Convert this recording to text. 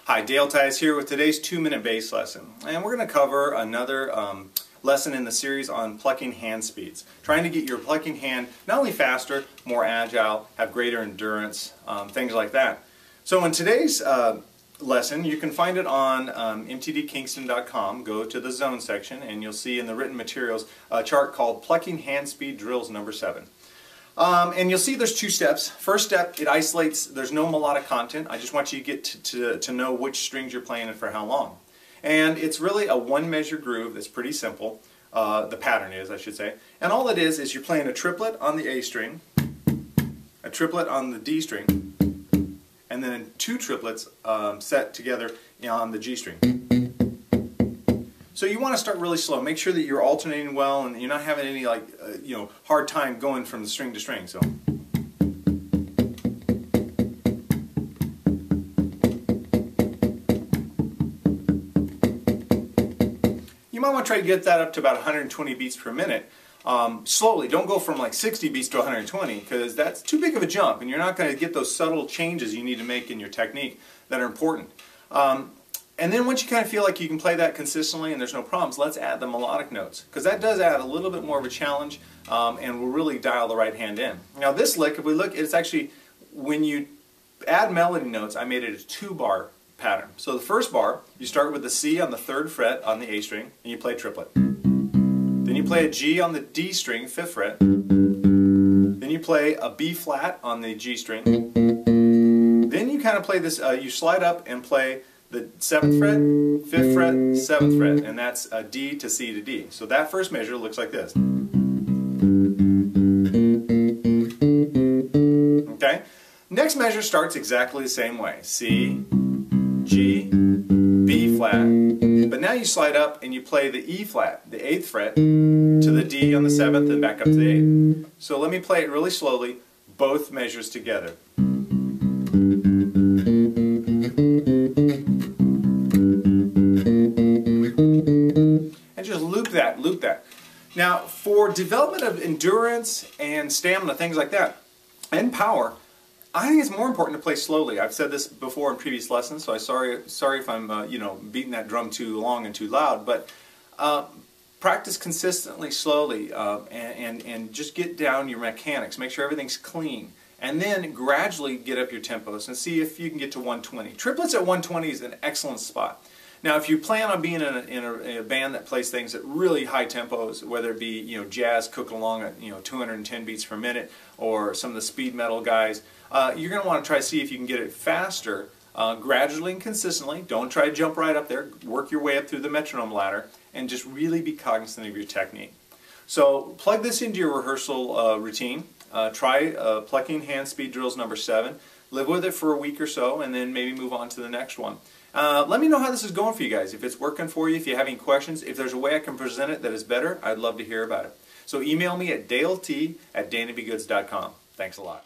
Hi, Dale Tice here with today's 2-minute bass lesson. And we're going to cover another lesson in the series on plucking hand speeds. Trying to get your plucking hand not only faster, more agile, have greater endurance, things like that. So in today's lesson, you can find it on mtdkingston.com. Go to the zone section and you'll see in the written materials a chart called Plucking Hand Speed Drills number 7. And you'll see there's 2 steps. First step, it isolates, there's no melodic content. I just want you to get to know which strings you're playing and for how long. And it's really a 1-measure groove that's pretty simple. The pattern is, I should say. And all it is you're playing a triplet on the A string, a triplet on the D string, and then 2 triplets set together on the G string. So you want to start really slow. Make sure that you're alternating well and you're not having any hard time going from string to string. So you might want to try to get that up to about 120 beats per minute. Slowly. Don't go from like 60 beats to 120 because that's too big of a jump and you're not going to get those subtle changes you need to make in your technique that are important. And then once you kind of feel like you can play that consistently and there's no problems, let's add the melodic notes, because that does add a little bit more of a challenge and will really dial the right hand in. Now this lick, if we look, it's actually, when you add melody notes, I made it a 2-bar pattern. So the first bar, you start with the C on the 3rd fret on the A string, and you play a triplet. Then you play a G on the D string, 5th fret. Then you play a B flat on the G string. Then you kind of play this, you slide up and play the 7th fret, 5th fret, 7th fret, and that's a D to C to D. So that first measure looks like this. Okay? Next measure starts exactly the same way. C, G, B flat, but now you slide up and you play the E flat, the 8th fret, to the D on the 7th and back up to the 8th. So let me play it really slowly, both measures together. And just loop that. Now, for development of endurance and stamina, things like that, and power, I think it's more important to play slowly. I've said this before in previous lessons, so I'm sorry if I'm beating that drum too long and too loud, but practice consistently, slowly, and just get down your mechanics. Make sure everything's clean. And then gradually get up your tempos and see if you can get to 120. Triplets at 120 is an excellent spot. Now, if you plan on being in a band that plays things at really high tempos, whether it be jazz cooking along at 210 beats per minute, or some of the speed metal guys, you're going to want to try to see if you can get it faster, gradually and consistently. Don't try to jump right up there. Work your way up through the metronome ladder, and just really be cognizant of your technique. So plug this into your rehearsal routine. Try Plucking Hand Speed Drills number 7. Live with it for a week or so, and then maybe move on to the next one. Let me know how this is going for you guys. If it's working for you, if you have any questions, if there's a way I can present it that is better, I'd love to hear about it. So email me at dalet@danabygoods.com. Thanks a lot.